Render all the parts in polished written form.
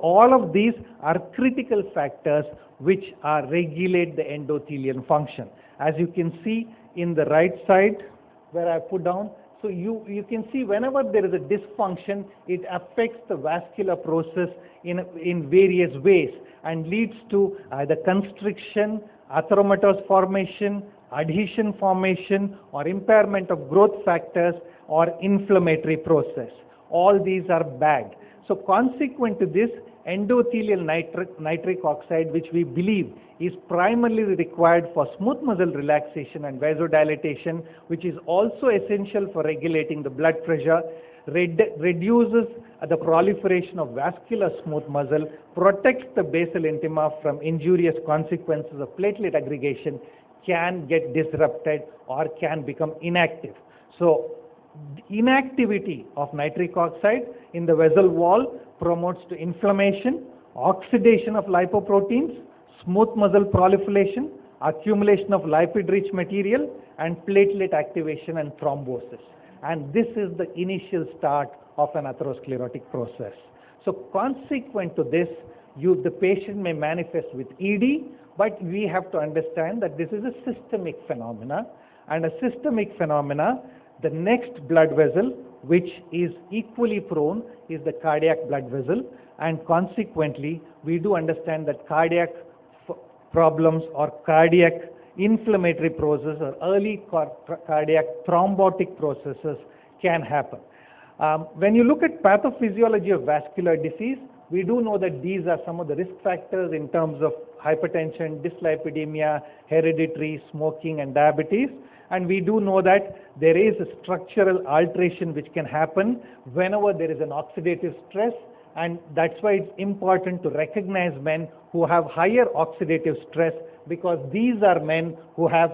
All of these are critical factors which regulate the endothelial function. As you can see in the right side where I put down, so you can see whenever there is a dysfunction, it affects the vascular process in various ways and leads to either constriction, atheromatous formation, adhesion formation, or impairment of growth factors or inflammatory process. All these are bad. So consequent to this, endothelial nitric oxide, which we believe is primarily required for smooth muscle relaxation and vasodilatation, which is also essential for regulating the blood pressure, reduces the proliferation of vascular smooth muscle, protects the basal intima from injurious consequences of platelet aggregation, can get disrupted or can become inactive. So inactivity of nitric oxide in the vessel wall promotes to inflammation, oxidation of lipoproteins, smooth muscle proliferation, accumulation of lipid-rich material, and platelet activation and thrombosis. And this is the initial start of an atherosclerotic process. So consequent to this, the patient may manifest with ED, but we have to understand that this is a systemic phenomena, and a systemic phenomena, the next blood vessel which is equally prone is the cardiac blood vessel, and consequently we do understand that cardiac problems or cardiac inflammatory process or early cardiac thrombotic processes can happen. When you look at pathophysiology of vascular disease, we do know that these are some of the risk factors in terms of hypertension, dyslipidemia, hereditary, smoking, and diabetes. And we do know that there is a structural alteration which can happen whenever there is an oxidative stress, and that's why it's important to recognize men who have higher oxidative stress, because these are men who have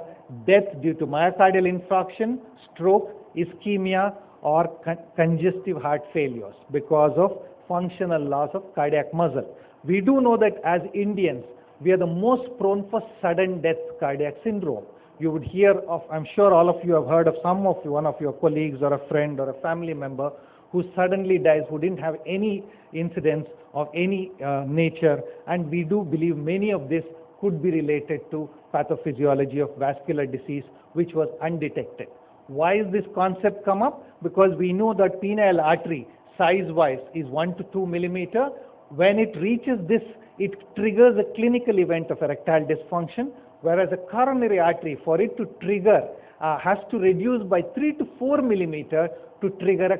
death due to myocardial infarction, stroke, ischemia, or congestive heart failures because of functional loss of cardiac muscle. We do know that as Indians, we are the most prone for sudden death cardiac syndrome. You would hear of, I'm sure all of you have heard of one of your colleagues or a friend or a family member who suddenly dies, who didn't have any incidents of any nature, and we do believe many of this could be related to pathophysiology of vascular disease which was undetected. Why is this concept come up? Because we know that penile artery size-wise is 1 to 2 millimeter. When it reaches this, it triggers a clinical event of erectile dysfunction, whereas a coronary artery, for it to trigger, has to reduce by 3 to 4 millimeter to trigger a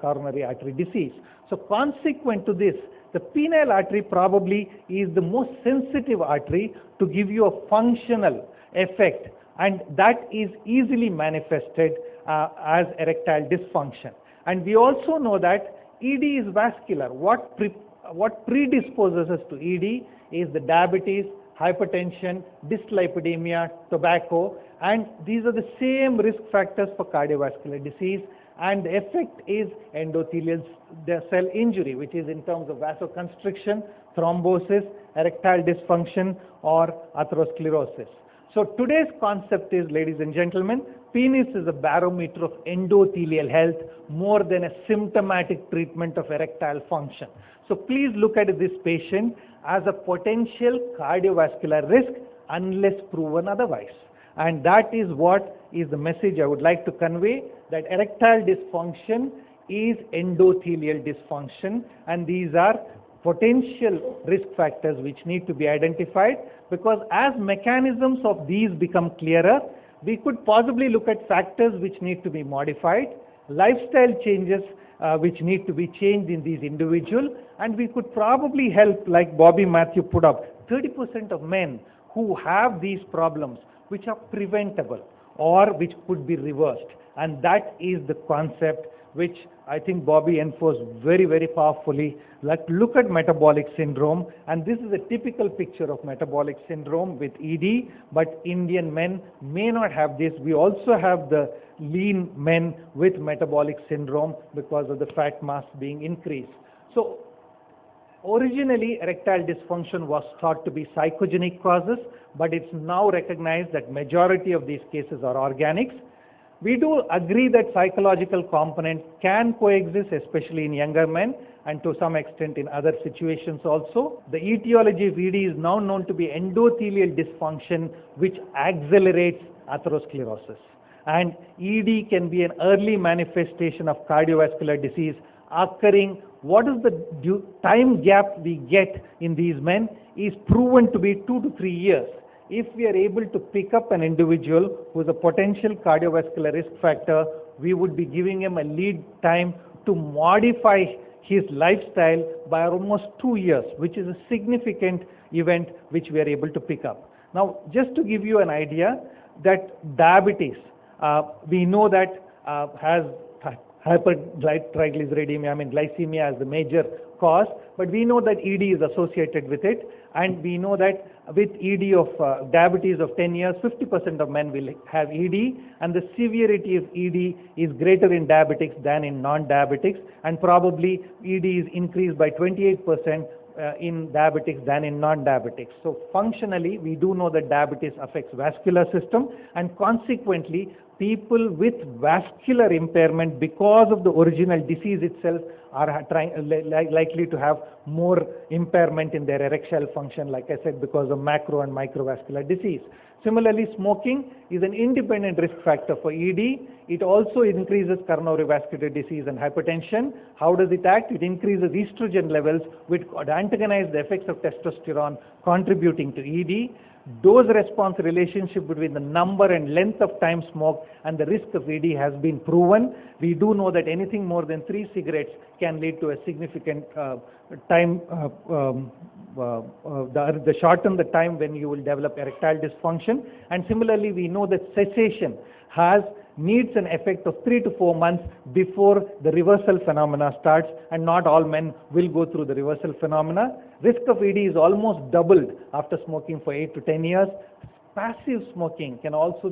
coronary artery disease. So consequent to this, the penile artery probably is the most sensitive artery to give you a functional effect, and that is easily manifested as erectile dysfunction. And we also know that ED is vascular. What predisposes us to ED is the diabetes, hypertension, dyslipidemia, tobacco, and these are the same risk factors for cardiovascular disease, and the effect is endothelial cell injury, which is in terms of vasoconstriction, thrombosis, erectile dysfunction, or atherosclerosis. So today's concept is, ladies and gentlemen, penis is a barometer of endothelial health more than a symptomatic treatment of erectile function. So please look at this patient as a potential cardiovascular risk unless proven otherwise. And that is what is the message I would like to convey, that erectile dysfunction is endothelial dysfunction, and these are potential risk factors which need to be identified, because as mechanisms of these become clearer, we could possibly look at factors which need to be modified, lifestyle changes which need to be changed in these individuals, and we could probably help, like Bobby Matthew put up, 30% of men who have these problems which are preventable or which could be reversed. And that is the concept which I think Bobby enforced very, very powerfully. Like, look at metabolic syndrome, and this is a typical picture of metabolic syndrome with ED, but Indian men may not have this. We also have the lean men with metabolic syndrome because of the fat mass being increased. So originally, erectile dysfunction was thought to be psychogenic causes, but it's now recognized that majority of these cases are organics. We do agree that psychological component can coexist, especially in younger men, and to some extent in other situations also. The etiology of ED is now known to be endothelial dysfunction, which accelerates atherosclerosis. And ED can be an early manifestation of cardiovascular disease occurring. What is the time gap we get in these men is proven to be 2 to 3 years. If we are able to pick up an individual who is a potential cardiovascular risk factor, we would be giving him a lead time to modify his lifestyle by almost 2 years, which is a significant event which we are able to pick up. Now, just to give you an idea, that diabetes, we know that has hypertriglyceridemia, glycemia as the major cause, but we know that ED is associated with it, and we know that with ED of diabetes of 10 years, 50% of men will have ED, and the severity of ED is greater in diabetics than in non-diabetics, and probably ED is increased by 28% in diabetics than in non-diabetics. So functionally, we do know that diabetes affects vascular system, and consequently, people with vascular impairment because of the original disease itself are likely to have more impairment in their erectile function, like I said, because of macro and microvascular disease. Similarly, smoking is an independent risk factor for ED. It also increases coronary vascular disease and hypertension. How does it act? It increases estrogen levels, which antagonize the effects of testosterone, contributing to ED. Dose-response relationship between the number and length of time smoked and the risk of ED has been proven. We do know that anything more than 3 cigarettes can lead to a significant time, shorten the time when you will develop erectile dysfunction. And similarly, we know that cessation needs an effect of 3 to 4 months before the reversal phenomena starts, and not all men will go through the reversal phenomena. Risk of ED is almost doubled after smoking for 8 to 10 years. Passive smoking can also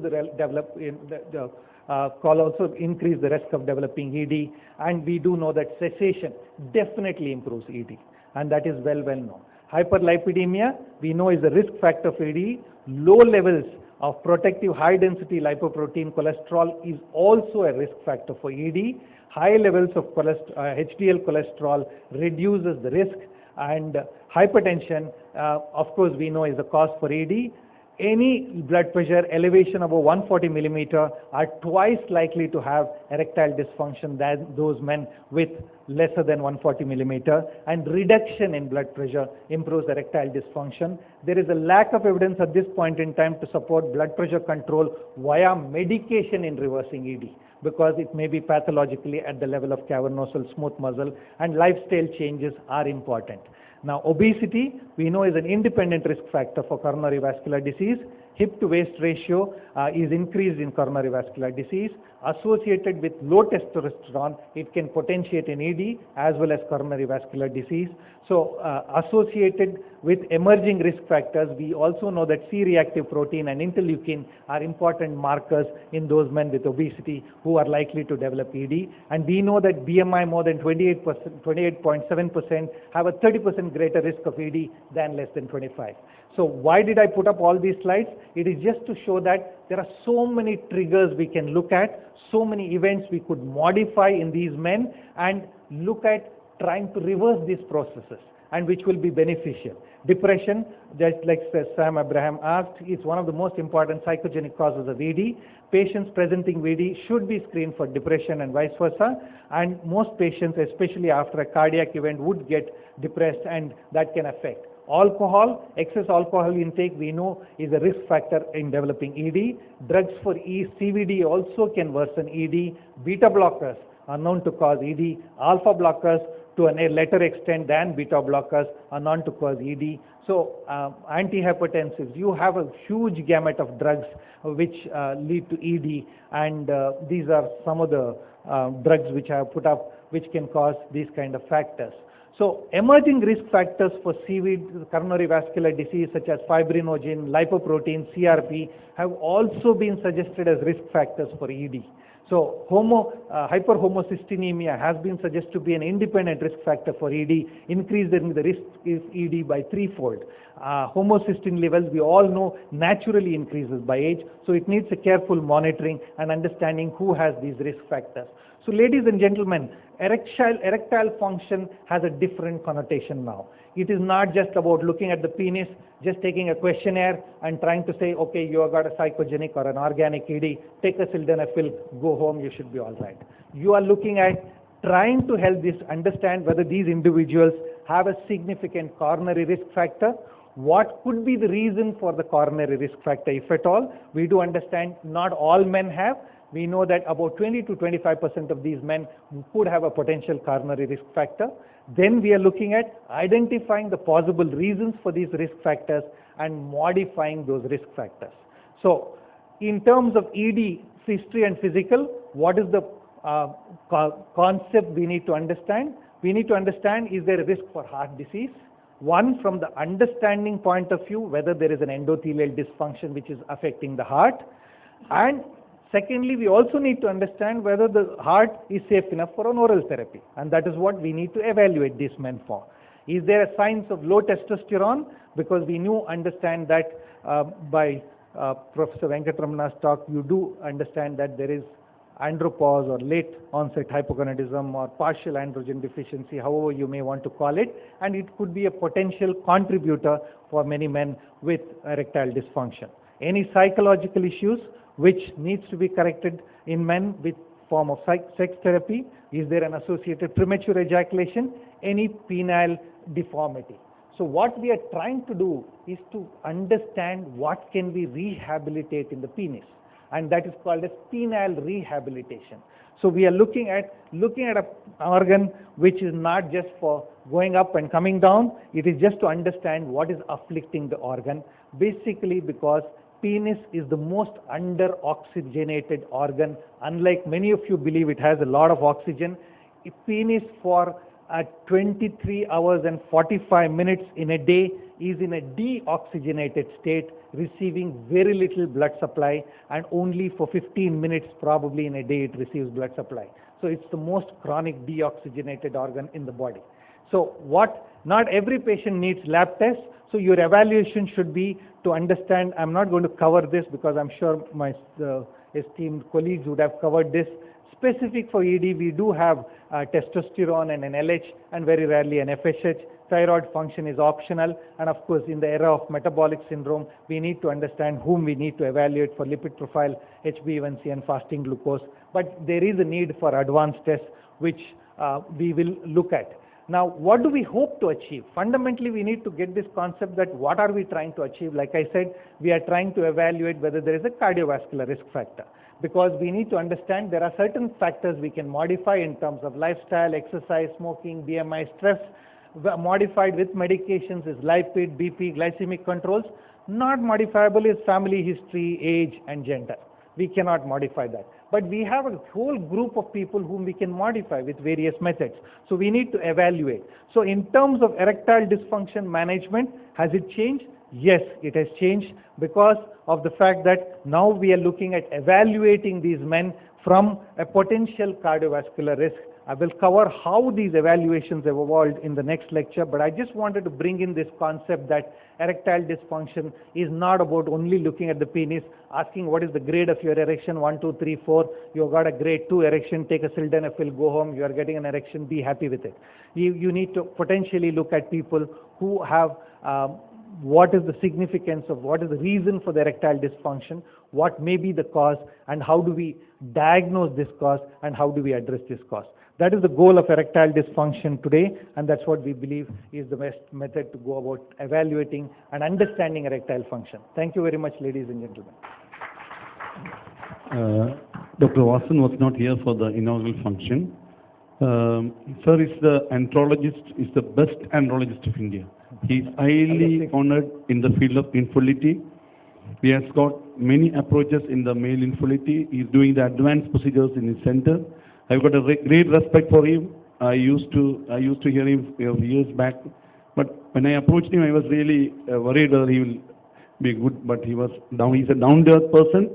also increase the risk of developing ED, and we do know that cessation definitely improves ED, and that is well known. Hyperlipidemia, we know, is a risk factor for ED. Low levels of protective high-density lipoprotein cholesterol is also a risk factor for ED. High levels of HDL cholesterol reduces the risk, and hypertension, of course, we know is a cause for ED. Any blood pressure elevation above 140 millimeter are twice likely to have erectile dysfunction than those men with lesser than 140 millimeter, and reduction in blood pressure improves erectile dysfunction. There is a lack of evidence at this point in time to support blood pressure control via medication in reversing ED, because it may be pathologically at the level of cavernosal smooth muscle, and lifestyle changes are important. Now, obesity, we know, is an independent risk factor for coronary vascular disease. Hip to waist ratio is increased in coronary vascular disease. Associated with low testosterone, it can potentiate an ED as well as coronary vascular disease. So, associated with emerging risk factors, we also know that C-reactive protein and interleukin are important markers in those men with obesity who are likely to develop ED. And we know that BMI more than 28.7% have a 30% greater risk of ED than less than 25. So why did I put up all these slides? It is just to show that there are so many triggers we can look at, so many events we could modify in these men, and look at trying to reverse these processes, and which will be beneficial. Depression, just like Sam Abraham asked, is one of the most important psychogenic causes of ED. Patients presenting with ED should be screened for depression and vice versa, and most patients, especially after a cardiac event, would get depressed, and that can affect. Alcohol, excess alcohol intake, we know, is a risk factor in developing ED. Drugs for CVD also can worsen ED. Beta blockers are known to cause ED. Alpha blockers, to a lesser extent than beta blockers, are known to cause ED. So, antihypertensives, you have a huge gamut of drugs which lead to ED, and these are some of the drugs which I have put up which can cause these kind of factors. So, emerging risk factors for CVD, coronary vascular disease, such as fibrinogen, lipoprotein, CRP, have also been suggested as risk factors for ED. So hyperhomocystinemia has been suggested to be an independent risk factor for ED, increasing the risk is ED by threefold. Homocysteine levels, we all know, naturally increases by age, so it needs a careful monitoring and understanding who has these risk factors. So ladies and gentlemen, erectile function has a different connotation now. It is not just about looking at the penis, just taking a questionnaire and trying to say, okay, you have got a psychogenic or an organic ED, take a sildenafil, go home, you should be all right. You are looking at trying to help this understand whether these individuals have a significant coronary risk factor. What could be the reason for the coronary risk factor, if at all? We do understand not all men have. We know that about 20 to 25% of these men could have a potential coronary risk factor. Then we are looking at identifying the possible reasons for these risk factors and modifying those risk factors. So in terms of ED, history and physical, what is the concept we need to understand? We need to understand, is there a risk for heart disease? One, from the understanding point of view, whether there is an endothelial dysfunction which is affecting the heart. And secondly, we also need to understand whether the heart is safe enough for an oral therapy, and that is what we need to evaluate these men for. Is there a signs of low testosterone? Because we understand that by Professor Venkatramana's talk, you do understand that there is andropause or late onset hypogonadism or partial androgen deficiency, however you may want to call it, and it could be a potential contributor for many men with erectile dysfunction. Any psychological issues which needs to be corrected in men with form of sex therapy? Is there an associated premature ejaculation? Any penile deformity? So what we are trying to do is to understand what can we rehabilitate in the penis, and that is called as penile rehabilitation. So we are looking at an organ which is not just for going up and coming down, it is just to understand what is afflicting the organ, basically because penis is the most under-oxygenated organ. Unlike many of you believe it has a lot of oxygen, a penis for 23 hours and 45 minutes in a day is in a deoxygenated state, receiving very little blood supply, and only for 15 minutes probably in a day it receives blood supply. So it's the most chronic deoxygenated organ in the body. So not every patient needs lab tests, so your evaluation should be to understand. I'm not going to cover this because I'm sure my esteemed colleagues would have covered this. Specific for ED, we do have testosterone and an LH, and very rarely an FSH. Thyroid function is optional, and of course in the era of metabolic syndrome, we need to understand whom we need to evaluate for lipid profile, HbA1c and fasting glucose. But there is a need for advanced tests which we will look at. Now, what do we hope to achieve? Fundamentally, we need to get this concept that what are we trying to achieve? Like I said, we are trying to evaluate whether there is a cardiovascular risk factor, because we need to understand there are certain factors we can modify in terms of lifestyle, exercise, smoking, BMI, stress. Modified with medications is lipid, BP, glycemic controls. Not modifiable is family history, age and gender. We cannot modify that. But we have a whole group of people whom we can modify with various methods. So we need to evaluate. So in terms of erectile dysfunction management, has it changed? Yes, it has changed because of the fact that now we are looking at evaluating these men from a potential cardiovascular risk. I will cover how these evaluations have evolved in the next lecture, but I just wanted to bring in this concept that erectile dysfunction is not about only looking at the penis, asking what is the grade of your erection, 1, 2, 3, 4, you got a grade 2 erection, take a sildenafil, go home, you are getting an erection, be happy with it. You need to potentially look at people who have what is the significance of, what is the reason for the erectile dysfunction, what may be the cause, and how do we diagnose this cause, and how do we address this cause. That is the goal of erectile dysfunction today, and that's what we believe is the best method to go about evaluating and understanding erectile function. Thank you very much, ladies and gentlemen. Dr. Vasan was not here for the inaugural function. Sir is the andrologist, is the best andrologist of India. He is highly honored in the field of infertility. He has got many approaches in the male infertility. He is doing the advanced procedures in his center. I've got a great respect for him. I used to hear him years back, but when I approached him, I was really worried whether he will be good. But he was down. He's a down-to-earth person.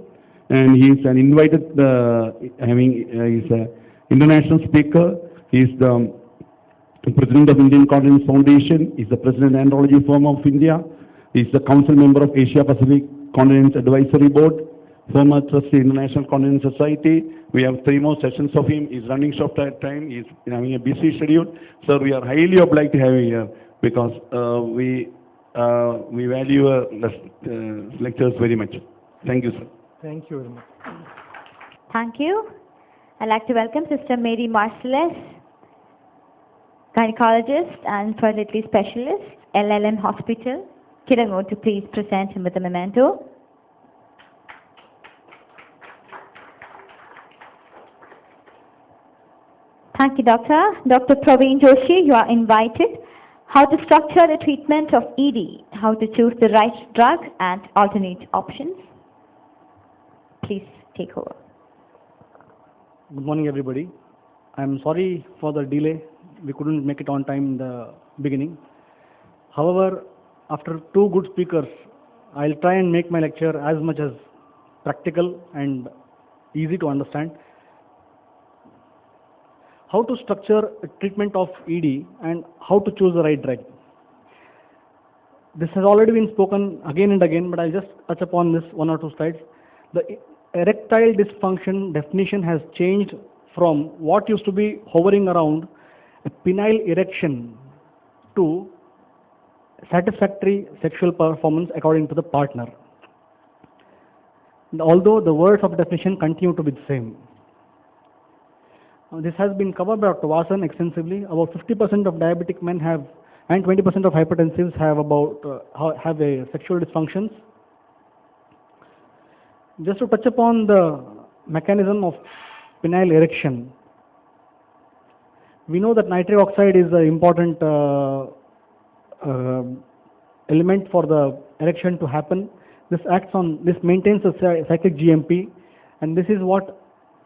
and he is an invited, he's an international speaker. He is the President of Indian Continence Foundation. He is the President Andrology Forum of India. He is the Council Member of Asia Pacific Continence Advisory Board, former Trustee International Continence Society. We have 3 more sessions of him. He is running short at time. He is having a busy schedule. Sir, we are highly obliged to have you here because we value lectures very much. Thank you, sir. Thank you very much. Thank you. I'd like to welcome Sister Mary Marcellus, gynecologist and fertility specialist, LLN Hospital, Kirango, to please present him with a memento. Thank you, Doctor. Dr. Praveen Joshi, you are invited. How to structure the treatment of ED, how to choose the right drug and alternate options. Please take over. Good morning, everybody. I'm sorry for the delay. We couldn't make it on time in the beginning. However, after 2 good speakers, I'll try and make my lecture as much as practical and easy to understand. How to structure a treatment of ED and how to choose the right drug. This has already been spoken again and again, but I'll just touch upon this 1 or 2 slides. The erectile dysfunction definition has changed from what used to be hovering around a penile erection to satisfactory sexual performance according to the partner. And although the words of definition continue to be the same. This has been covered by Dr. Vasan extensively. About 50% of diabetic men have, and 20% of hypertensives have a sexual dysfunctions. Just to touch upon the mechanism of penile erection, we know that nitric oxide is an important element for the erection to happen. This maintains the cyclic GMP, and this is what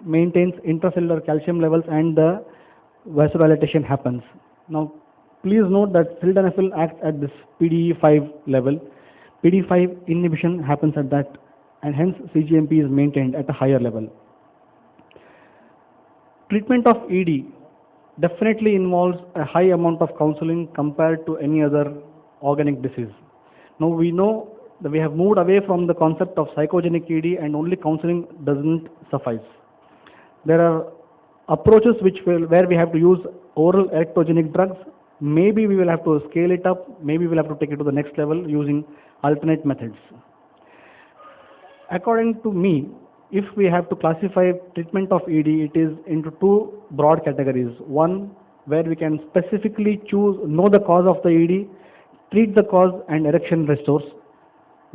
maintains intracellular calcium levels and the vasodilatation happens. Now, please note that sildenafil acts at this PDE5 level. PDE5 inhibition happens at that, and hence CGMP is maintained at a higher level. Treatment of ED definitely involves a high amount of counseling compared to any other organic disease. Now we know that we have moved away from the concept of psychogenic ED and only counseling doesn't suffice. There are approaches where we have to use oral erectogenic drugs. Maybe we will have to scale it up. Maybe we'll have to take it to the next level using alternate methods. According to me, if we have to classify treatment of ED, it is into 2 broad categories. One, where we can specifically know the cause of the ED, treat the cause and erection restores,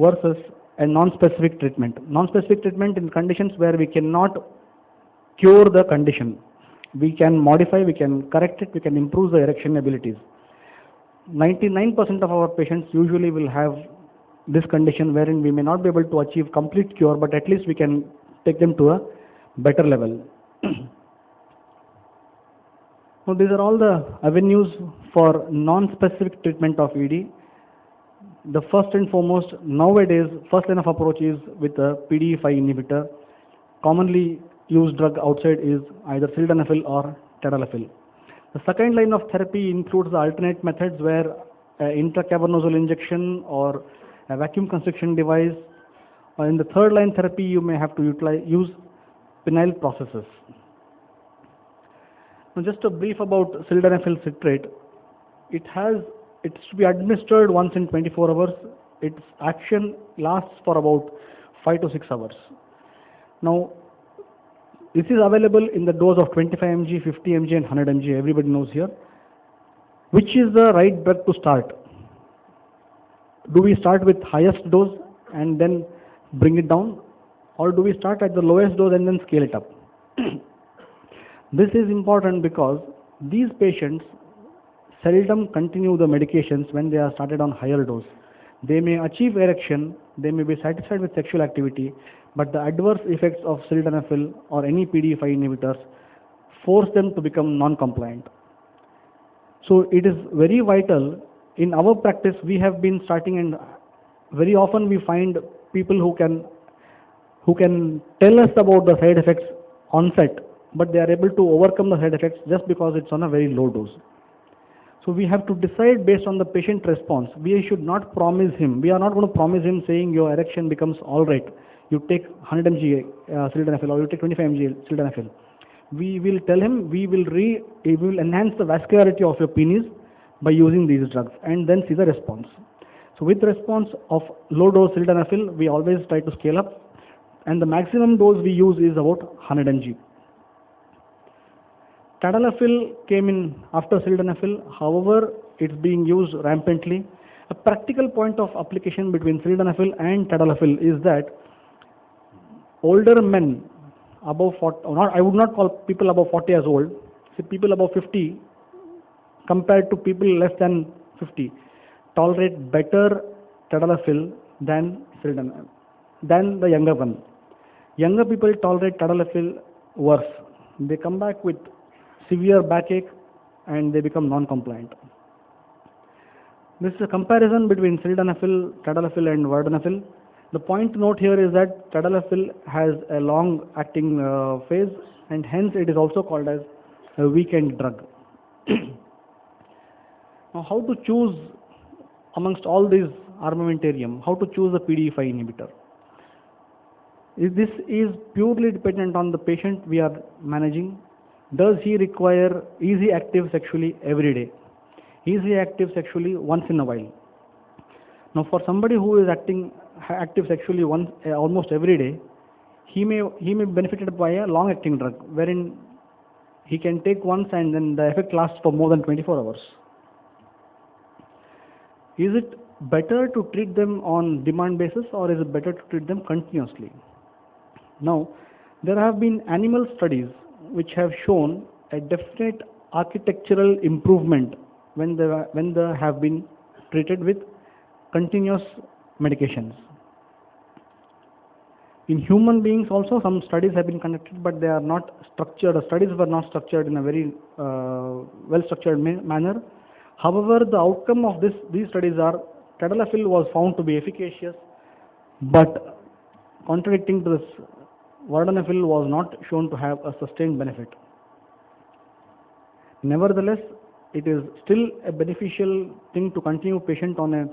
versus a non-specific treatment. Non-specific treatment in conditions where we cannot cure the condition. We can modify, we can correct it, we can improve the erection abilities. 99% of our patients usually will have this condition wherein we may not be able to achieve complete cure, but at least we can take them to a better level. Now, these are all the avenues for non-specific treatment of ED. The first and foremost, nowadays, first line of approach is with a PDE5 inhibitor. Commonly used drug outside is either sildenafil or tadalafil. The second line of therapy includes the alternate methods where intracavernosal injection or a vacuum constriction device. Or in the third line therapy, you may have to use penile processes. Now, just a brief about sildenafil citrate. It's to be administered once in 24 hours. Its action lasts for about 5 to 6 hours. Now, this is available in the dose of 25 mg, 50 mg and 100 mg. Everybody knows here. Which is the right drug to start? Do we start with highest dose and then bring it down? Or do we start at the lowest dose and then scale it up? This is important because these patients seldom continue the medications when they are started on higher dose. They may achieve erection, they may be satisfied with sexual activity, but the adverse effects of sildenafil or any PDE5 inhibitors force them to become non-compliant. So it is very vital. In our practice, we have been starting, and very often we find people who can who can tell us about the side effects onset, but they are able to overcome the side effects just because it's on a very low dose. So we have to decide based on the patient response. We should not promise him. We are not going to promise him saying your erection becomes all right. You take 100 mg sildenafil or you take 25 mg sildenafil. We will tell him we will enhance the vascularity of your penis by using these drugs and then see the response. So with the response of low dose sildenafil, we always try to scale up, and the maximum dose we use is about 100 mg. Tadalafil came in after sildenafil. However, it's being used rampantly. A practical point of application between sildenafil and tadalafil is that older men above 40, I would not call people above 40 as old, say people above 50 compared to people less than 50 tolerate better tadalafil than sildenafil, than the younger one. Younger people tolerate tadalafil worse. They come back with severe backache and they become non-compliant. This is a comparison between sildenafil, tadalafil and vardenafil. The point to note here is that tadalafil has a long acting phase, and hence it is also called as a weekend drug. Now, how to choose amongst all these armamentarium, how to choose a PDE5 inhibitor? This is purely dependent on the patient we are managing. Does he require easy active sexually every day? Easy active sexually once in a while. Now, for somebody who is active sexually almost every day, he may be benefited by a long acting drug wherein he can take once and then the effect lasts for more than 24 hours. Is it better to treat them on demand basis or is it better to treat them continuously? Now, there have been animal studies which have shown a definite architectural improvement when they have been treated with continuous medications. In human beings also some studies have been conducted, but they are not structured. The studies were not structured in a very well-structured manner. However, the outcome of these studies are tadalafil was found to be efficacious, but contradicting to this, vardenafil was not shown to have a sustained benefit. Nevertheless, it is still a beneficial thing to continue patient on a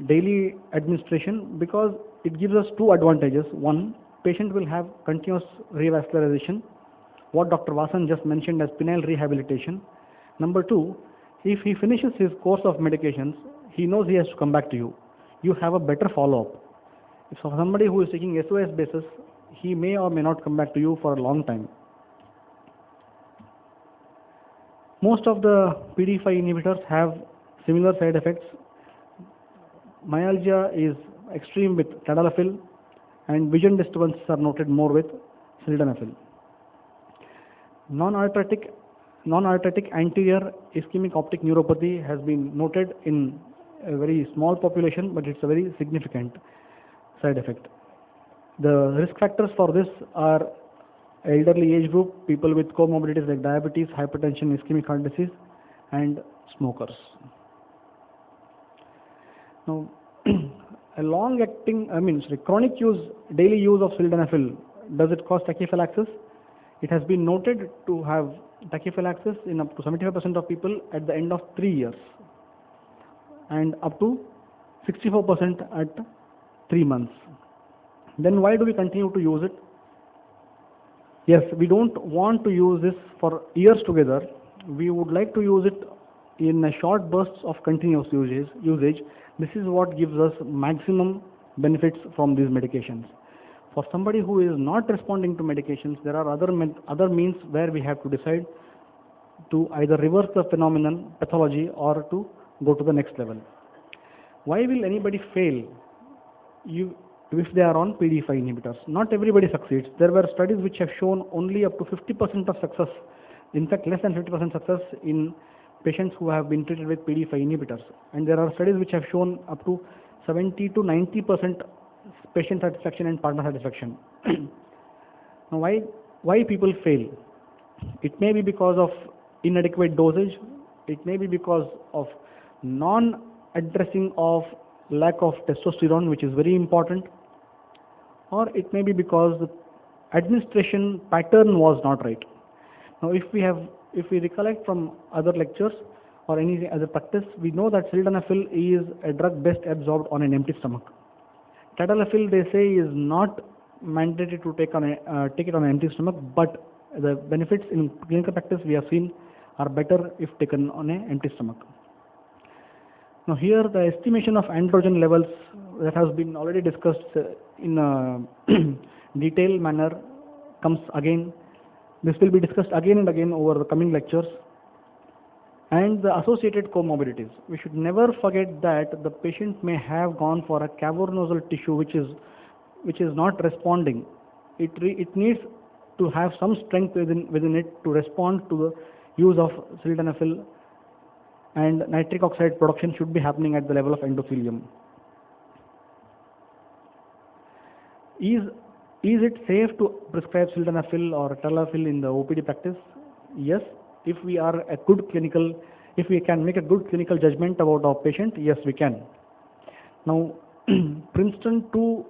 daily administration because it gives us two advantages. One, patient will have continuous revascularization, what Dr. Vasan just mentioned as penile rehabilitation. Number two, if he finishes his course of medications, he knows he has to come back to you. You have a better follow-up. If somebody who is taking SOS basis, he may or may not come back to you for a long time. Most of the PDE5 inhibitors have similar side effects. Myalgia is extreme with tadalafil, and vision disturbances are noted more with sildenafil. Non-arthritic anterior ischemic optic neuropathy has been noted in a very small population, but it's a very significant side effect. The risk factors for this are elderly age group, people with comorbidities like diabetes, hypertension, ischemic heart disease, and smokers. Now, a chronic use, daily use of sildenafil, does it cause tachyphylaxis? It has been noted to have tachyphylaxis in up to 75% of people at the end of 3 years and up to 64% at 3 months. Then why do we continue to use it? Yes, we don't want to use this for years together. We would like to use it in a short bursts of continuous usage. This is what gives us maximum benefits from these medications. For somebody who is not responding to medications, there are other means where we have to decide to either reverse the phenomenon, pathology, or to go to the next level. Why will anybody fail if they are on PDE5 inhibitors? Not everybody succeeds. There were studies which have shown only up to 50% of success, in fact less than 50% success in patients who have been treated with PDE5 inhibitors. And there are studies which have shown up to 70 to 90% patient satisfaction and partner satisfaction. Now, why people fail? It may be because of inadequate dosage. It may be because of non-addressing of lack of testosterone, which is very important, or it may be because the administration pattern was not right. Now, if we recollect from other lectures or any other practice, we know that sildenafil is a drug best absorbed on an empty stomach. Tadalafil, they say, is not mandated to take it on an empty stomach, but the benefits in clinical practice we have seen are better if taken on an empty stomach. Now here the estimation of androgen levels that has been already discussed in a detailed manner comes again. This will be discussed again and again over the coming lectures. And the associated comorbidities. We should never forget that the patient may have gone for a cavernosal tissue which is not responding. It needs to have some strength within it to respond to the use of sildenafil, and nitric oxide production should be happening at the level of endothelium. Is it safe to prescribe sildenafil or tadalafil in the OPD practice? Yes, if we can make a good clinical judgment about our patient, yes, we can. Now, Princeton 2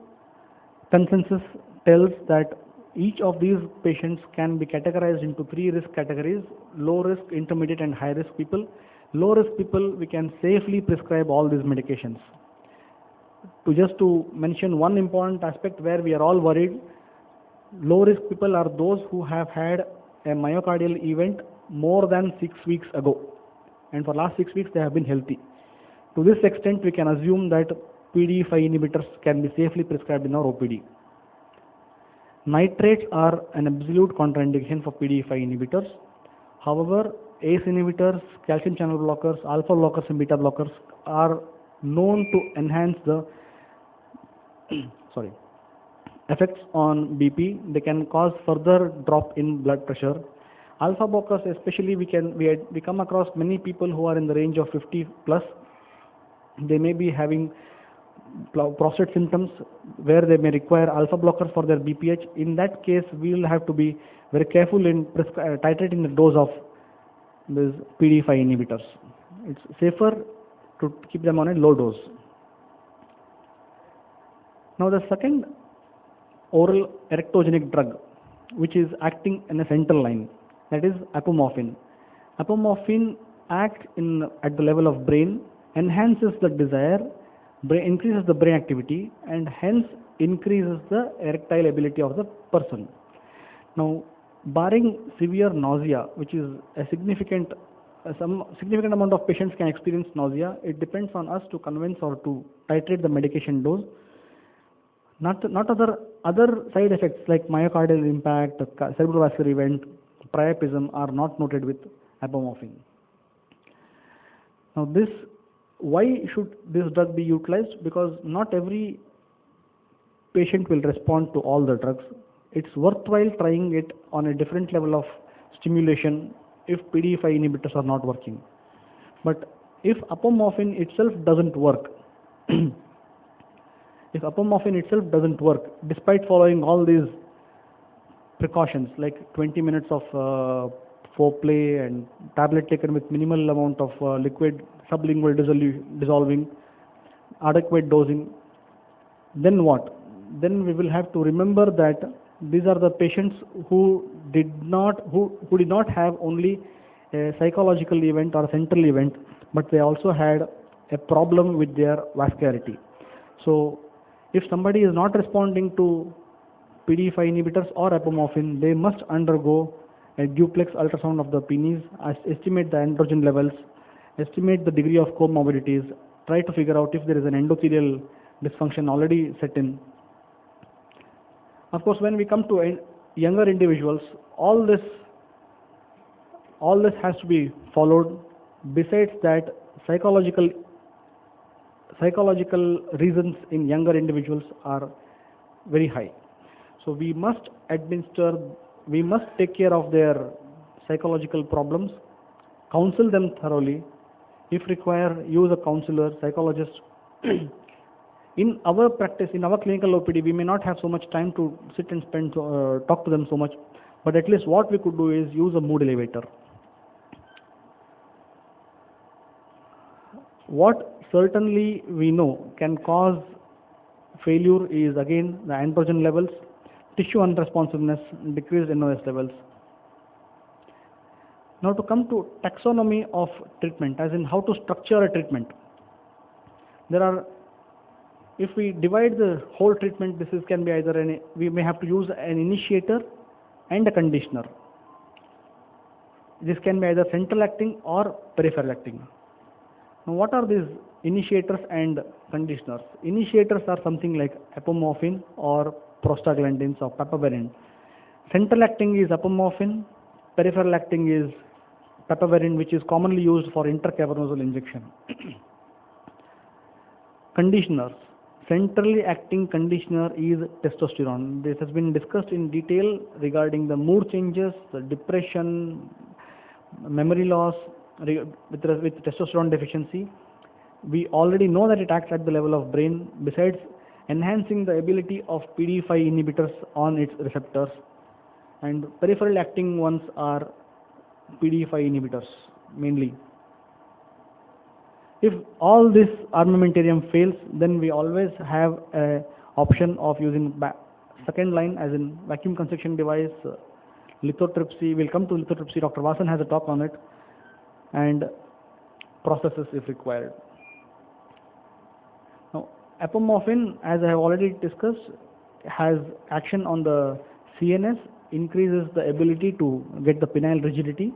consensus tells that each of these patients can be categorized into 3 risk categories: low risk, intermediate, and high risk people. Low risk people, we can safely prescribe all these medications. To mention one important aspect where we are all worried, low risk people are those who have had a myocardial event more than 6 weeks ago, and for last 6 weeks they have been healthy. To this extent, we can assume that PDE5 inhibitors can be safely prescribed in our OPD. Nitrates are an absolute contraindication for PDE5 inhibitors. However, ACE inhibitors, calcium channel blockers, alpha blockers, and beta blockers are known to enhance the effects on BP. They can cause further drop in blood pressure. Alpha blockers, especially, we come across many people who are in the range of 50 plus. They may be having prostate symptoms where they may require alpha blockers for their BPH. In that case, we will have to be very careful in titrating the dose of these PDE5 inhibitors. It's safer to keep them on a low dose. Now the second oral erectogenic drug which is acting in a central line, that is apomorphine. Apomorphine acts at the level of brain, enhances the desire, increases the brain activity, and hence increases the erectile ability of the person. Now, barring severe nausea, which is some significant amount of patients can experience nausea, it depends on us to convince or to titrate the medication dose. Not other side effects like myocardial impact, cerebrovascular event, priapism are not noted with apomorphine. Now why should this drug be utilized? Because not every patient will respond to all the drugs. It's worthwhile trying it on a different level of stimulation if PDE5 inhibitors are not working. But if apomorphine itself doesn't work, despite following all these precautions like 20 minutes of foreplay and tablet taken with minimal amount of liquid, sublingual dissolving, adequate dosing, then what? Then we will have to remember that these are the patients who did not have only a psychological event or a central event, but they also had a problem with their vascularity. So if somebody is not responding to PDE5 inhibitors or apomorphine, they must undergo a duplex ultrasound of the penis, estimate the androgen levels, estimate the degree of comorbidities, try to figure out if there is an endothelial dysfunction already set in. Of course, when we come to younger individuals, all this has to be followed. Besides that, psychological reasons in younger individuals are very high. So we must take care of their psychological problems, counsel them thoroughly. If required, use a counselor, psychologist. In our practice, in our clinical OPD, we may not have so much time to sit and talk to them so much, but at least what we could do is use a mood elevator. What certainly we know can cause failure is again the androgen levels, tissue unresponsiveness, decreased NOS levels. Now to come to taxonomy of treatment, as in how to structure a treatment. There are, if we divide the whole treatment, this can be either we may have to use an initiator and a conditioner. This can be either central acting or peripheral acting. Now what are these initiators and conditioners? Initiators are something like apomorphine or prostaglandins or papaverine. Central acting is apomorphine, peripheral acting is papaverine, which is commonly used for intracavernosal injection. Conditioners. Centrally acting conditioner is testosterone. This has been discussed in detail regarding the mood changes, the depression, memory loss with testosterone deficiency. We already know that it acts at the level of brain, besides enhancing the ability of PDE5 inhibitors on its receptors. And peripheral acting ones are PDE5 inhibitors mainly. If all this armamentarium fails, then we always have an option of using second line, as in vacuum constriction device, lithotripsy. We'll come to lithotripsy. Dr. Vasan has a talk on it, and processes if required. Now, apomorphine, as I have already discussed, has action on the CNS, increases the ability to get the penile rigidity.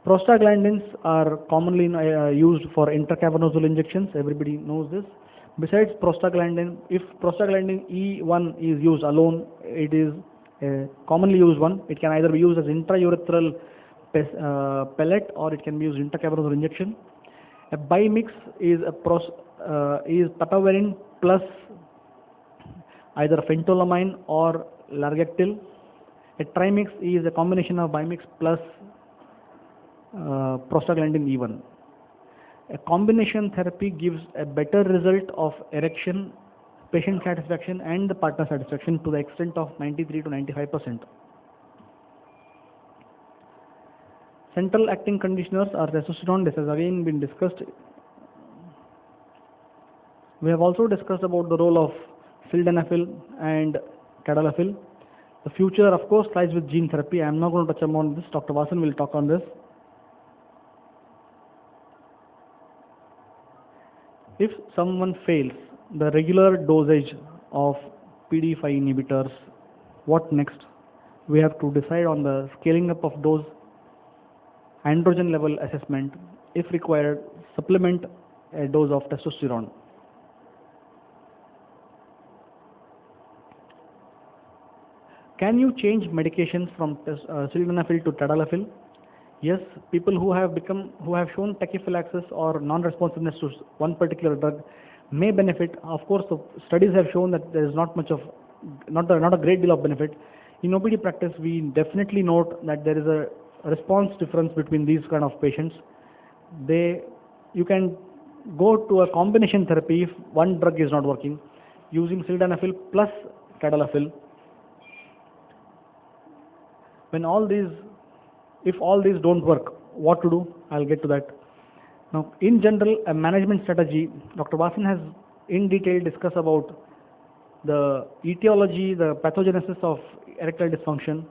Prostaglandins are commonly used for intracavernosal injections. Everybody knows this. Besides prostaglandin, if prostaglandin E1 is used alone, it is a commonly used one. It can either be used as intraurethral pellet or it can be used intracavernosal injection. A bimix is papaverine plus either phentolamine or largactil. A trimix is a combination of bimix plus prostaglandin E1. A combination therapy gives a better result of erection, patient satisfaction and the partner satisfaction to the extent of 93 to 95%. Central acting conditioners are testosterone. This has again been discussed. We have also discussed about the role of sildenafil and tadalafil. The future, of course, lies with gene therapy. I am not going to touch upon this. Dr. Vasan will talk on this. If someone fails the regular dosage of PDE5 inhibitors, what next? We have to decide on the scaling up of dose, androgen level assessment, if required, supplement a dose of testosterone. Can you change medications from sildenafil to tadalafil? Yes, people who have shown tachyphylaxis or non-responsiveness to one particular drug may benefit. Of course, the studies have shown that there is not a great deal of benefit. In OPD practice, we definitely note that there is a response difference between these kind of patients. You can go to a combination therapy if one drug is not working, using sildenafil plus tadalafil. If all these don't work, what to do? I'll get to that. Now, in general, a management strategy, Dr. Vasan has in detail discussed about the etiology, the pathogenesis of erectile dysfunction.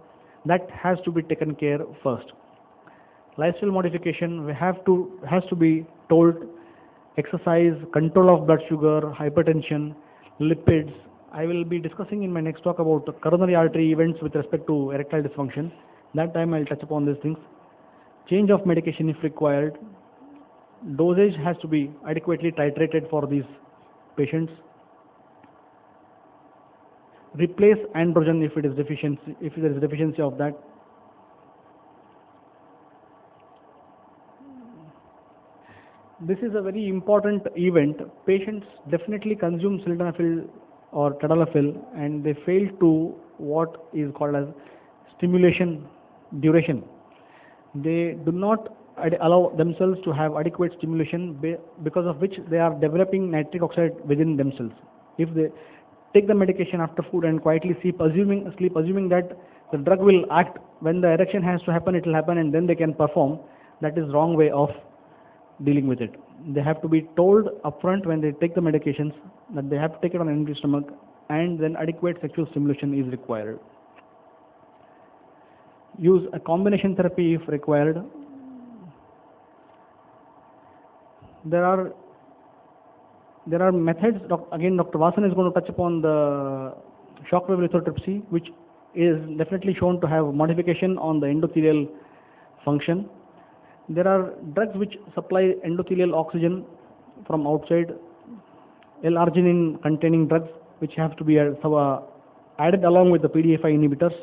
That has to be taken care first. Lifestyle modification has to be told. Exercise, control of blood sugar, hypertension, lipids. I will be discussing in my next talk about coronary artery events with respect to erectile dysfunction. That time I'll touch upon these things. Change of medication if required. Dosage has to be adequately titrated for these patients. Replace androgen if there is deficiency of that. This is a very important event. Patients definitely consume sildenafil or tadalafil and they fail to what is called as stimulation duration. They do not allow themselves to have adequate stimulation, because of which they are developing nitric oxide within themselves. If they take the medication after food and quietly sleep assuming that the drug will act when the erection has to happen, it will happen and then they can perform, that is wrong way of dealing with it. They have to be told upfront when they take the medications that they have to take it on an empty stomach, and then adequate sexual stimulation is required. Use a combination therapy if required. There are methods. Again, Dr. Vasan is going to touch upon the shockwave lithotripsy, which is definitely shown to have modification on the endothelial function. There are drugs which supply endothelial oxygen from outside, L-arginine containing drugs which have to be added along with the PDE5 inhibitors.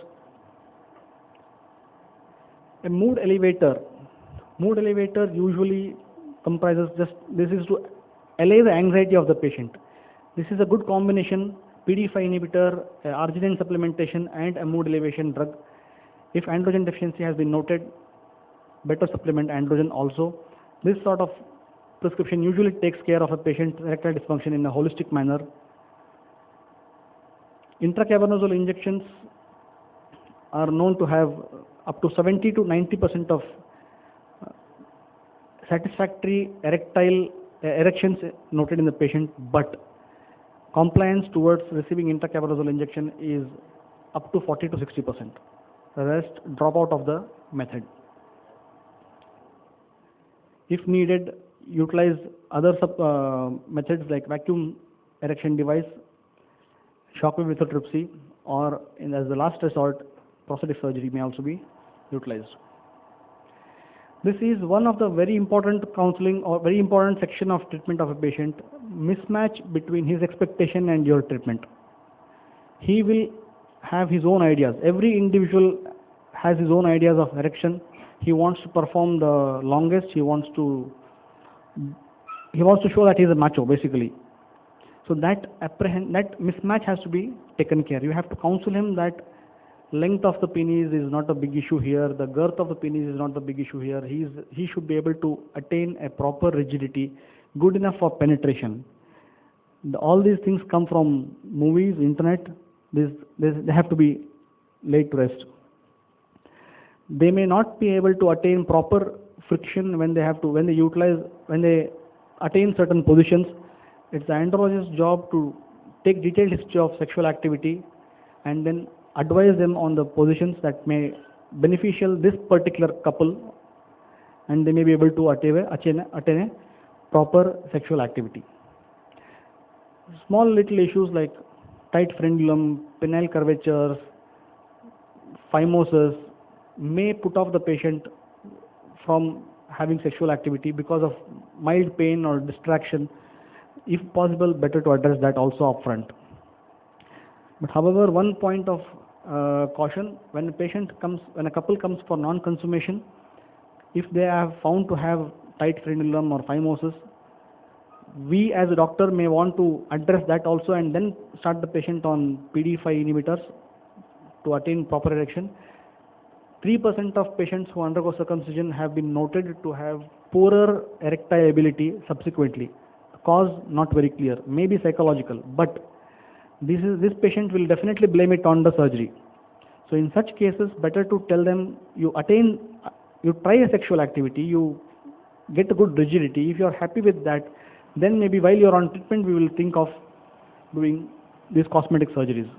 A mood elevator. Mood elevator usually comprises this is to allay the anxiety of the patient. This is a good combination: PDE5 inhibitor, arginine supplementation, and a mood elevation drug. If androgen deficiency has been noted, better supplement androgen also. This sort of prescription usually takes care of a patient's erectile dysfunction in a holistic manner. Intracavernosal injections are known to have up to 70 to 90% of satisfactory erections noted in the patient, but compliance towards receiving intracavernosal injection is up to 40 to 60%. The rest drop out of the method. If needed, utilize other methods like vacuum erection device, shockwave lithotripsy, or as the last resort, prosthetic surgery may also be utilized. This is one of the very important counseling or very important section of treatment of a patient: mismatch between his expectation and your treatment. He will have his own ideas. Every individual has his own ideas of erection. He wants to perform the longest. He wants to show that he is a macho, basically. So that mismatch has to be taken care. You have to counsel him that length of the penis is not a big issue here. The girth of the penis is not the big issue here. He should be able to attain a proper rigidity, good enough for penetration. All these things come from movies, internet. They have to be laid to rest. They may not be able to attain proper friction when they attain certain positions. It's the andrologist's job to take detailed history of sexual activity and then advise them on the positions that may beneficial this particular couple, and they may be able to attain a proper sexual activity. Small little issues like tight frenulum, penile curvatures, phimosis may put off the patient from having sexual activity because of mild pain or distraction. If possible, better to address that also upfront. But however, one point of caution: when a couple comes for non-consummation, if they have found to have tight frenulum or phimosis, we as a doctor may want to address that also and then start the patient on PDE5 inhibitors to attain proper erection. 3% of patients who undergo circumcision have been noted to have poorer erectile ability subsequently. The cause not very clear, maybe psychological, but this patient will definitely blame it on the surgery. So in such cases, better to tell them you try a sexual activity, you get a good rigidity. If you are happy with that, then maybe while you are on treatment, we will think of doing these cosmetic surgeries.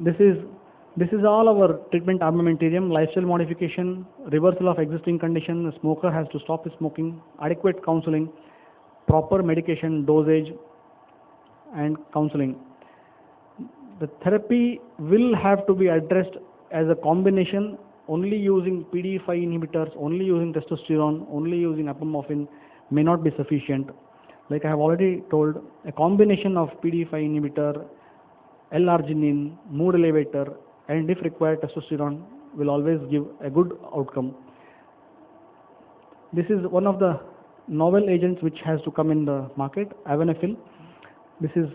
This is all our treatment armamentarium: lifestyle modification, reversal of existing condition. The smoker has to stop his smoking, adequate counseling, proper medication dosage, and counseling. The therapy will have to be addressed as a combination. Only using PDE5 inhibitors, only using testosterone, only using apomorphine may not be sufficient. Like I have already told, a combination of PDE5 inhibitor, L-arginine, mood elevator, and if required testosterone will always give a good outcome. This is one of the novel agents which has to come in the market, avanafil. This is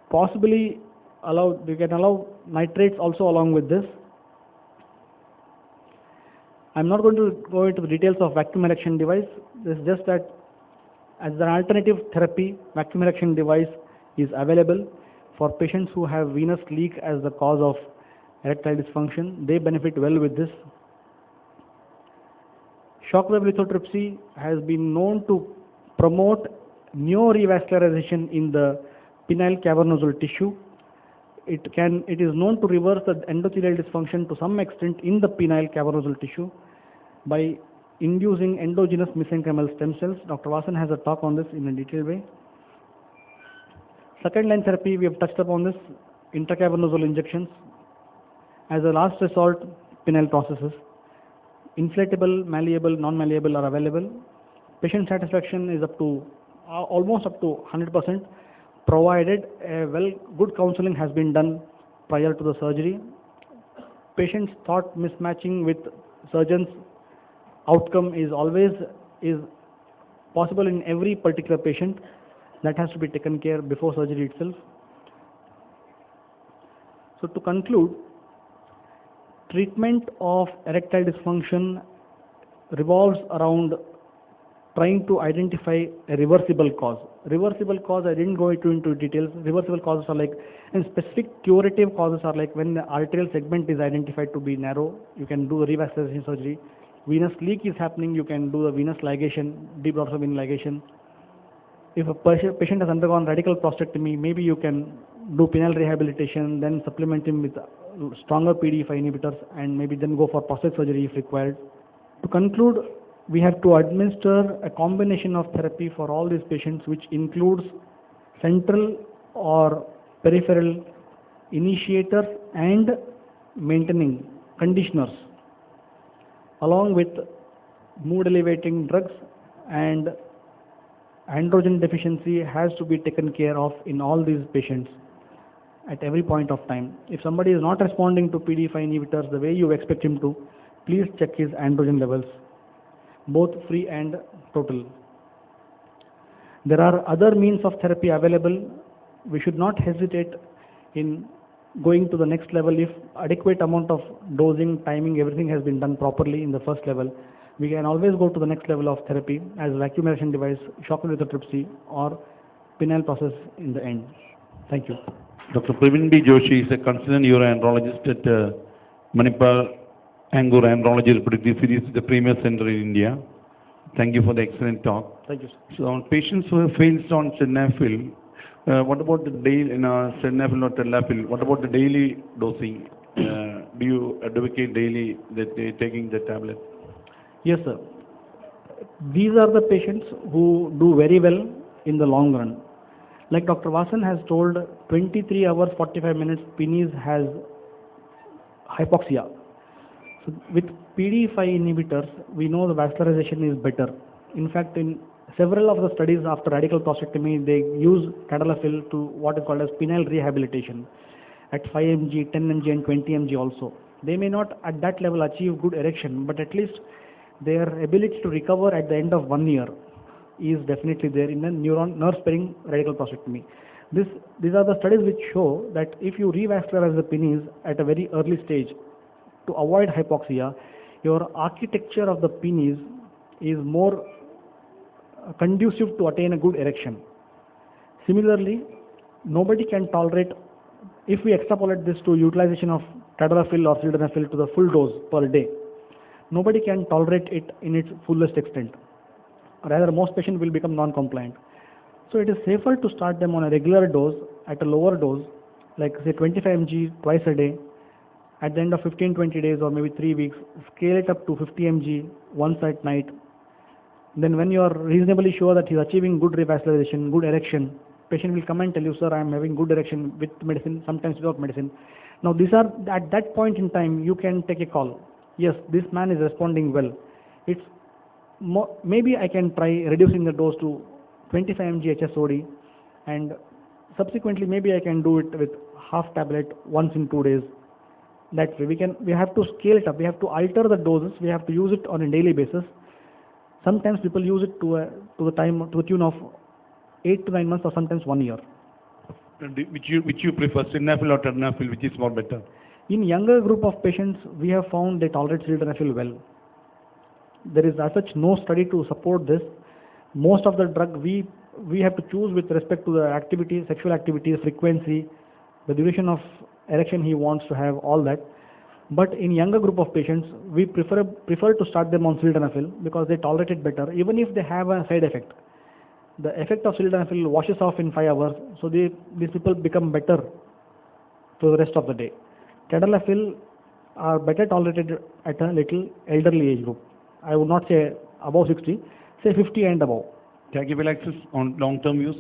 possibly allowed. We can allow nitrates also along with this. I'm not going to go into the details of vacuum erection device. This is just that as an alternative therapy, vacuum erection device is available for patients who have venous leak as the cause of erectile dysfunction. They benefit well with this. Shockwave lithotripsy has been known to promote neorevascularization in the penile cavernosal tissue. It is known to reverse the endothelial dysfunction to some extent in the penile cavernosal tissue by inducing endogenous mesenchymal stem cells. Dr. Vasan has a talk on this in a detailed way. Second line therapy, we have touched upon this, intracavernosal injections. As a last resort, penile processes. Inflatable, malleable, non-malleable are available. Patient satisfaction is up to almost up to 100%, provided a good counseling has been done prior to the surgery. Patient's thought mismatching with surgeon's outcome is always possible in every particular patient. That has to be taken care before surgery itself. So to conclude, treatment of erectile dysfunction revolves around trying to identify a reversible cause. Reversible cause, I didn't go into details. Reversible causes are like, and specific curative causes are like when the arterial segment is identified to be narrow, you can do the revascularization surgery. Venous leak is happening, you can do the venous ligation, deep dorsal vein ligation. If a patient has undergone radical prostatectomy, maybe you can do penile rehabilitation, then supplement him with stronger PDE5 inhibitors, and maybe then go for prostate surgery if required. To conclude, we have to administer a combination of therapy for all these patients, which includes central or peripheral initiators and maintaining conditioners, along with mood elevating drugs, and androgen deficiency has to be taken care of in all these patients at every point of time. If somebody is not responding to PDE5 inhibitors the way you expect him to, please check his androgen levels, both free and total. There are other means of therapy available. We should not hesitate in going to the next level if adequate amount of dosing, timing, everything has been done properly in the first level. We can always go to the next level of therapy as vacuum aeration device, shockwave lithotripsy, or penile process in the end. Thank you. Dr. Praveen B. Joshi is a consultant uroandrologist at Manipal Angor Andrology Reproductive Series, the premier center in India. Thank you for the excellent talk. Thank you, sir. So, on patients who have failed on sildenafil, what about the daily sildenafil or tadalafil? What about the daily dosing? Do you advocate daily that they taking the tablet? Yes, sir. These are the patients who do very well in the long run. Like Dr. Vasan has told, 23 hours, 45 minutes, penis has hypoxia. So with PDE5 inhibitors, we know the vascularization is better. In fact, in several of the studies after radical prostatectomy, they use tadalafil to what is called as penile rehabilitation at 5 mg, 10 mg and 20 mg also. They may not at that level achieve good erection, but at least their ability to recover at the end of 1 year is definitely there in a nerve-sparing radical prostatectomy. These are the studies which show that if you revascularize the penis at a very early stage to avoid hypoxia, your architecture of the penis is more conducive to attain a good erection. Similarly, nobody can tolerate, if we extrapolate this to utilization of tadalafil or sildenafil to the full dose per day, nobody can tolerate it in its fullest extent. Rather, most patients will become non-compliant. So it is safer to start them on a regular dose at a lower dose, like say 25 mg twice a day. At the end of 15-20 days or maybe 3 weeks, scale it up to 50 mg once at night. Then when you are reasonably sure that he is achieving good revascularization, good erection, patient will come and tell you, sir, I am having good erection with medicine, sometimes without medicine. Now these are, at that point in time, you can take a call. Yes, this man is responding well. It's maybe I can try reducing the dose to 25 mg HSOD, and subsequently maybe I can do it with half tablet once in 2 days. That way we have to scale it up. We have to alter the doses. We have to use it on a daily basis. Sometimes people use it to a tune of 8 to 9 months or sometimes 1 year. Which you prefer, sildenafil or tadalafil, which is more better? In younger group of patients, we have found they tolerate sildenafil well. There is as such no study to support this. Most of the drug we have to choose with respect to the activity, sexual activity, frequency, the duration of erection he wants to have, all that. But in younger group of patients, we prefer to start them on sildenafil because they tolerate it better, even if they have a side effect. The effect of sildenafil washes off in 5 hours, so these people become better to the rest of the day. Tadalafil are better tolerated at a little elderly age group. I would not say above 60, say 50 and above. Tachyphylaxis on long-term use?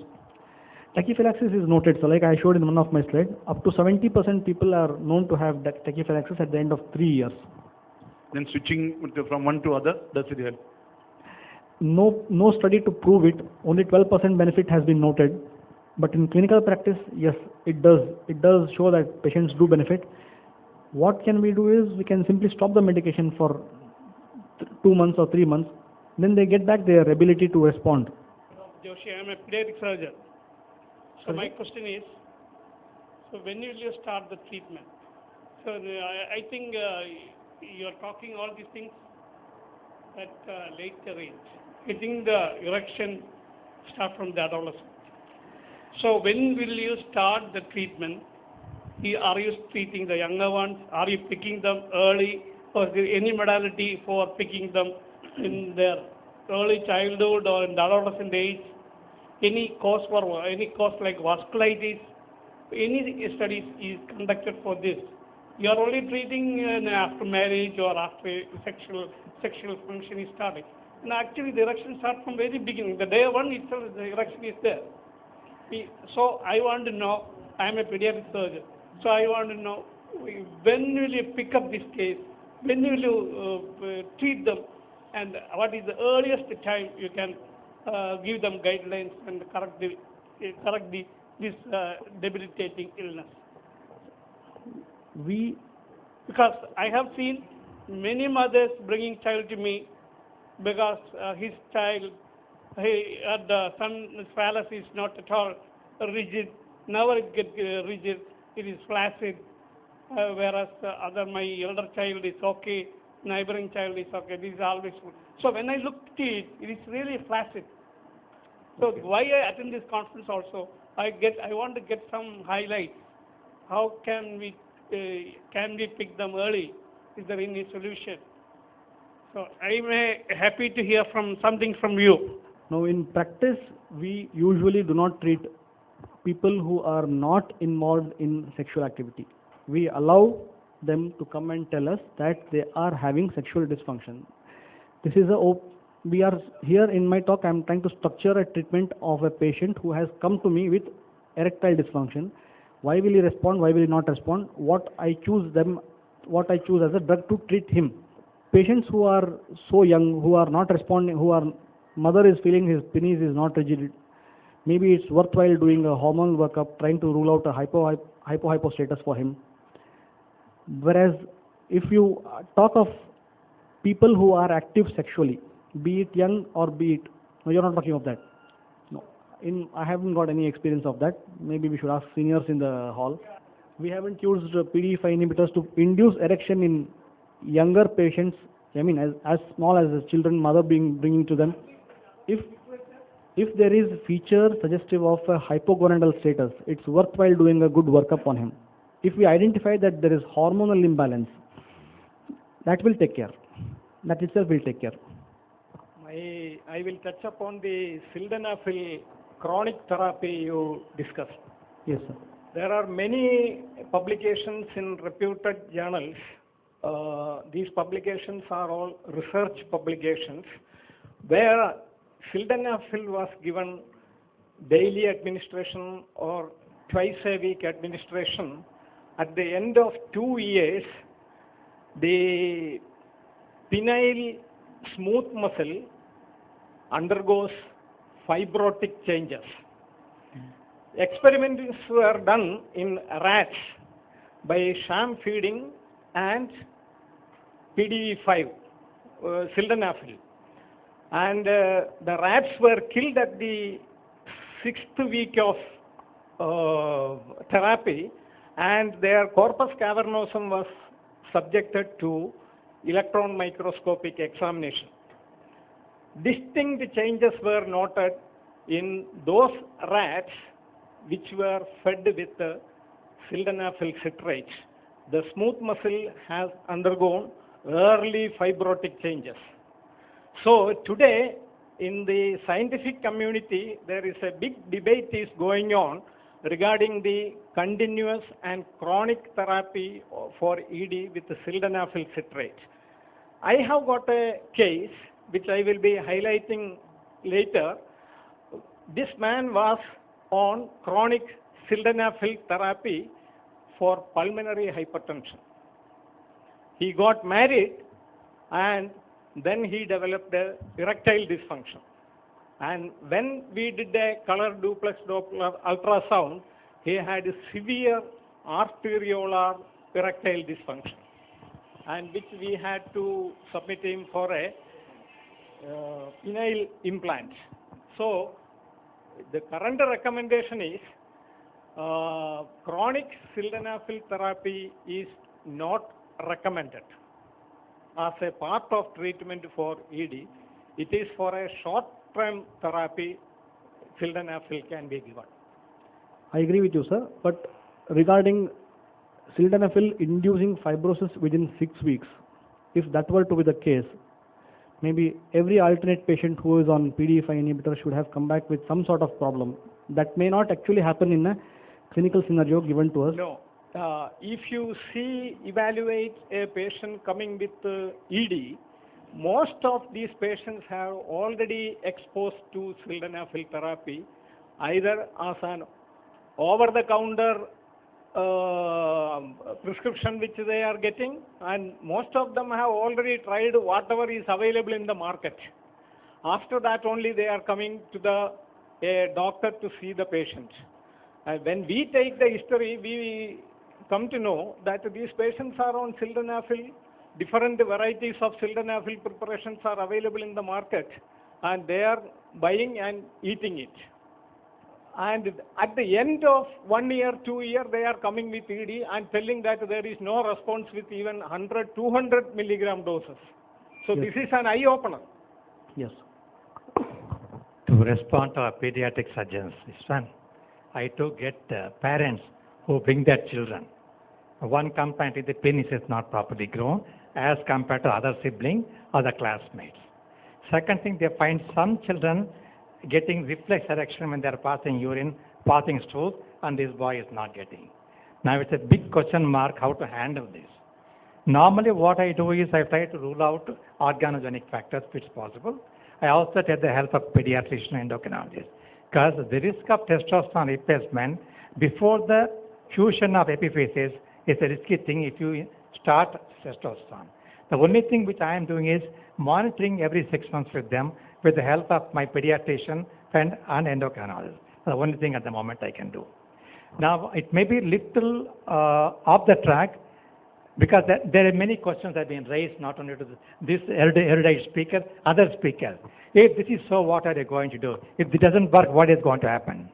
Tachyphylaxis is noted. So like I showed in one of my slides, up to 70% people are known to have tachyphylaxis at the end of 3 years. Then switching from one to other, does it help? No study to prove it. Only 12% benefit has been noted. But in clinical practice, yes, it does. It does show that patients do benefit. What can we do is we can simply stop the medication for 2 months or 3 months. Then they get back their ability to respond. Joshi, I am a pediatric surgeon. So my question is, so when will you start the treatment? So I think you are talking all these things at later age. I think the erection start from the adolescent. So when will you start the treatment? Are you treating the younger ones? Are you picking them early? Or is there any modality for picking them in their early childhood or in the adolescent age? Any cause like vasculitis? Any studies is conducted for this? You are only treating after marriage or after sexual function is starting. And actually the erection starts from very beginning. The day one itself, the erection is there. So I want to know, I am a pediatric surgeon, so I want to know when will you pick up this case, when will you treat them, and what is the earliest time you can give them guidelines and correct this debilitating illness. Because I have seen many mothers bringing child to me because his child, the son's phallus is not at all rigid, never get rigid, it is flaccid, whereas my elder child is okay, neighboring child is okay, this is always good. So when I look at it, it is really flaccid. So why I attend this conference also, I want to get some highlights. How can we pick them early? Is there any solution? So I am happy to hear something from you. Now in practice, we usually do not treat people who are not involved in sexual activity. We allow them to come and tell us that they are having sexual dysfunction. This is we are here in my talk, I am trying to structure a treatment of a patient who has come to me with erectile dysfunction. Why will he respond? Why will he not respond? What I choose as a drug to treat him. Patients who are so young, who are not responding, mother is feeling his penis is not rigid. Maybe it's worthwhile doing a hormonal workup, trying to rule out a hypostatus for him. Whereas if you talk of people who are active sexually, be it young or be it, no, you're not talking of that. No, I haven't got any experience of that. Maybe we should ask seniors in the hall. We haven't used PDE5 inhibitors to induce erection in younger patients. I mean, as small as the children, mother bringing to them. If there is a feature suggestive of a hypogonadal status, it's worthwhile doing a good workup on him. If we identify that there is hormonal imbalance, that will take care. That itself will take care. I will touch upon the sildenafil chronic therapy you discussed. Yes, sir. There are many publications in reputed journals. These publications are all research publications where sildenafil was given daily administration or twice a week administration. At the end of 2 years, the penile smooth muscle undergoes fibrotic changes. Experiments were done in rats by sham feeding and PDE5, sildenafil. And the rats were killed at the 6th week of therapy, and their corpus cavernosum was subjected to electron microscopic examination. Distinct changes were noted in those rats which were fed with sildenafil citrate the smooth muscle has undergone early fibrotic changes. So today, in the scientific community, there is a big debate is going on regarding the continuous and chronic therapy for ED with the sildenafil citrate. I have got a case which I will be highlighting later. This man was on chronic sildenafil therapy for pulmonary hypertension. He got married and then he developed a erectile dysfunction. And when we did a color duplex Doppler ultrasound, he had a severe arteriolar erectile dysfunction, and which we had to submit him for a penile implant. So the current recommendation is chronic sildenafil therapy is not recommended as a part of treatment for ED. It is for a short-term therapy, sildenafil can be given. I agree with you, sir. But regarding sildenafil inducing fibrosis within 6 weeks, if that were to be the case, maybe every alternate patient who is on PDE5 inhibitor should have come back with some sort of problem. That may not actually happen in a clinical scenario given to us. No. If you evaluate a patient coming with ED, most of these patients have already exposed to sildenafil therapy, either as an over-the-counter prescription which they are getting, and most of them have already tried whatever is available in the market. After that only they are coming to a doctor to see the patient. And when we take the history, we come to know that these patients are on sildenafil. Different varieties of sildenafil preparations are available in the market, and they are buying and eating it. And at the end of 1 year, 2 years, they are coming with ED and telling that there is no response with even 100, 200 milligram doses. So Yes. this is an eye-opener. Yes. To respond to our pediatric surgeons, this one, I too get parents who bring their children. One complaint is the penis is not properly grown as compared to other siblings or the classmates. Second thing, they find some children getting reflex erection when they are passing urine, passing stools, and this boy is not getting. Now it's a big question mark how to handle this. Normally what I do is I try to rule out organogenic factors if it's possible. I also take the help of pediatrician endocrinologist, because the risk of testosterone replacement before the fusion of epiphysis is a risky thing if you start testosterone. The only thing which I am doing is monitoring every 6 months with them with the help of my pediatrician friend and endocrinologist. The only thing at the moment I can do. Now, it may be little off the track, because there are many questions that have been raised, not only to this erudite speaker, other speakers. If this is so, what are they going to do? If it doesn't work, what is going to happen?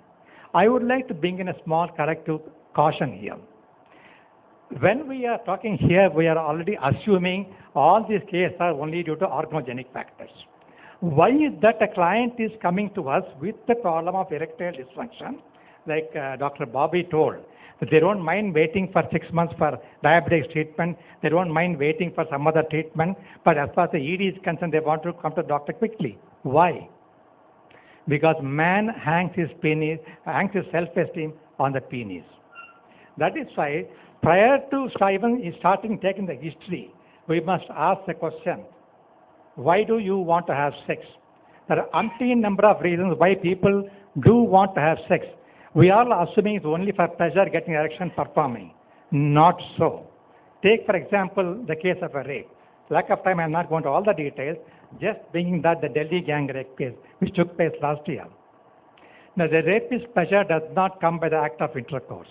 I would like to bring in a small corrective caution here. When we are talking here, we are already assuming all these cases are only due to organogenic factors. Why is that a client is coming to us with the problem of erectile dysfunction, like Dr. Bobby told, that they don't mind waiting for 6 months for diabetes treatment, they don't mind waiting for some other treatment, but as far as the ED is concerned, they want to come to the doctor quickly. Why? Because man hangs his self-esteem on the penis. That is why, prior to starting taking the history, we must ask the question, why do you want to have sex? There are umpteen number of reasons why people do want to have sex. We are assuming it's only for pleasure, getting erection, performing. Not so. Take, for example, the case of a rape. Lack of time, I'm not going to all the details, just bringing that the Delhi gang rape case, which took place last year. Now, the rapist's pleasure does not come by the act of intercourse.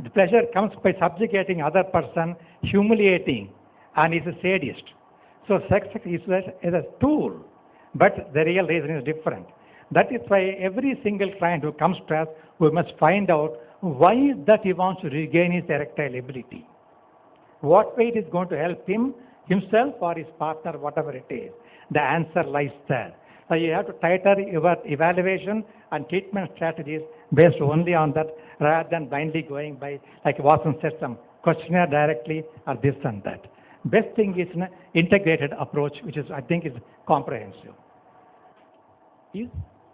The pleasure comes by subjugating other person, humiliating, and is a sadist. So sex is a tool, but the real reason is different. That is why every single client who comes to us, we must find out why is that he wants to regain his erectile ability. What way it is going to help him, himself or his partner, whatever it is. The answer lies there. So you have to tighten your evaluation and treatment strategies based only on that, rather than blindly going by, like Watson said, some questionnaire directly or this and that. Best thing is an integrated approach, which is, I think, is comprehensive. Is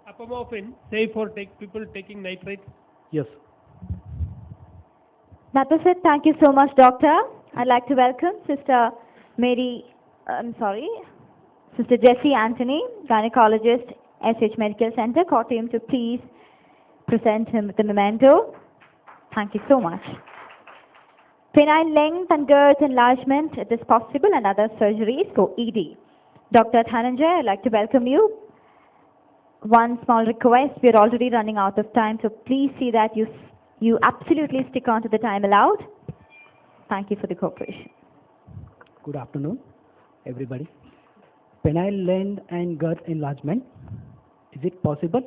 apomorphine safe for people taking nitrate? Yes. That was it. Thank you so much, Doctor. I'd like to welcome Sister Sister Jessie Anthony, gynecologist, SH Medical Center, Kottayam, to please present him with the memento. Thank you so much. Penile length and girth enlargement, it is possible, and other surgeries for ED. Dr. Dhananjay, I'd like to welcome you. One small request, we are already running out of time, so please see that you absolutely stick on to the time allowed. Thank you for the cooperation. Good afternoon, everybody. Penile length and girth enlargement, is it possible?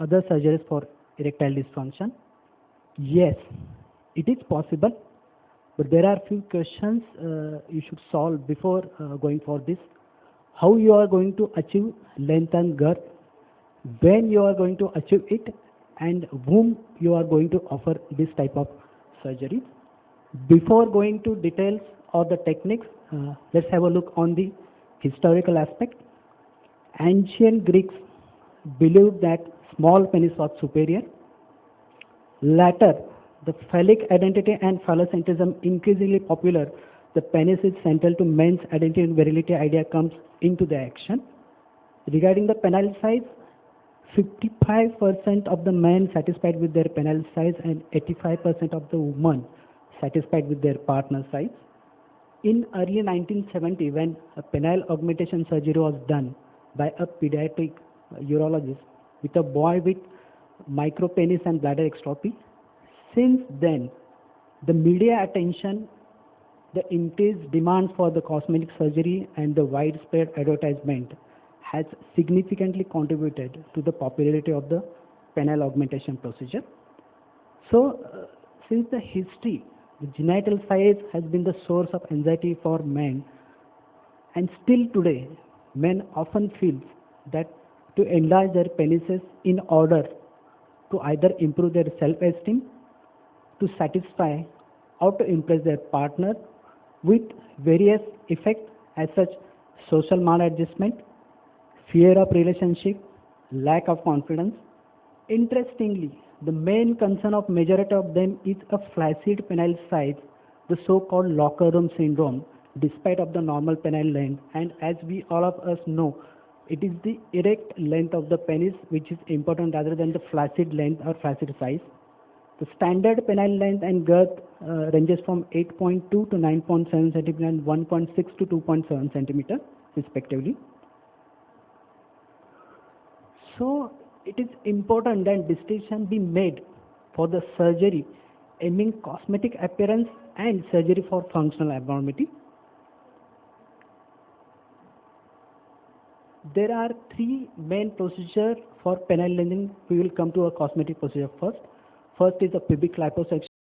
Other surgeries for erectile dysfunction? Yes, it is possible, but there are few questions you should solve before going for this. How you are going to achieve length and girth, when you are going to achieve it, and whom you are going to offer this type of surgery. Before going to details or the techniques, let's have a look on the historical aspect. Ancient Greeks believed that small penis was superior. Later, the phallic identity and phallocentrism increasingly popular. The penis is central to men's identity and virility idea comes into the action. Regarding the penile size, 55% of the men satisfied with their penile size and 85% of the women satisfied with their partner size. In early 1970, when a penile augmentation surgery was done by a pediatric urologist with a boy with micropenis and bladder extrophy, since then, the media attention, the increased demand for the cosmetic surgery and the widespread advertisement has significantly contributed to the popularity of the penile augmentation procedure. So, since the history, the genital size has been the source of anxiety for men, and still today, men often feel that to enlarge their penises in order to either improve their self-esteem, to satisfy or to impress their partner, with various effects as such social maladjustment, fear of relationship, lack of confidence. Interestingly, the main concern of majority of them is a flaccid penile size, the so-called locker room syndrome, despite of the normal penile length. And as we all of us know, it is the erect length of the penis which is important rather than the flaccid length or flaccid size. The standard penile length and girth ranges from 8.2 to 9.7 centimeter and 1.6 to 2.7 centimeter respectively. So it is important that distinction be made for the surgery aiming cosmetic appearance and surgery for functional abnormality. There are three main procedures for penile lengthening. We will come to a cosmetic procedure first. First is a pubic liposuction.